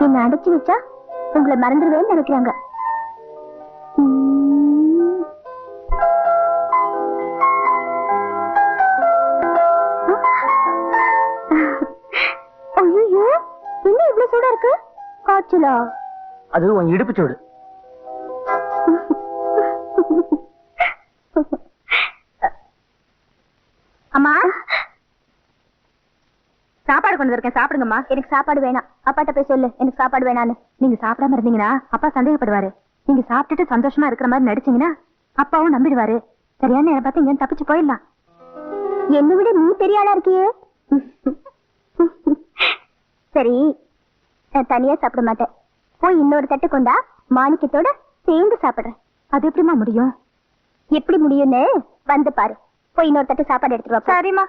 என்ன அடைச்சு வச்சா உங்களை மறந்துடுவேன்னு நினைக்கிறாங்க. ஐயோ, என்ன இவ்வளவு சூடா இருக்கு? காய்ச்சலா? அது உன் இடுப்பு சூடு. அம்மா, சாப்பாடு கொண்டு இருக்கேன், சாப்பிடுங்கம்மா. எனக்கு சாப்பாடு வேணாம். அப்பாட்ட போய் சொல்லு எனக்கு சாப்பாடு வேணான்னு. நீங்க சாப்பிடாம இருந்தீங்கன்னா அப்பா சந்தேகப்படுவாரு. நீங்க சாப்பிட்டுட்டு சந்தோஷமா இருக்கிற மாதிரி நடிச்சீங்கன்னா அப்பாவும் நம்பிடுவாரு. சரியான நேரம் பார்த்து இங்க தப்பிச்சு போயிடலாம். என்னை விட நீ பெரிய ஆளா இருக்கியே. சரி, நான் தனியா சாப்பிட மாட்டேன். போய் இன்னொரு தட்டு கொண்டா மாணிக்கத்தோட சேர்ந்து சாப்பிடுறேன். அது எப்படிமா முடியும்? எப்படி முடியும்னு வந்து பாரு. போய் இன்னொரு தட்டு சாப்பாடு எடுத்துட்டு வா. சரிம்மா.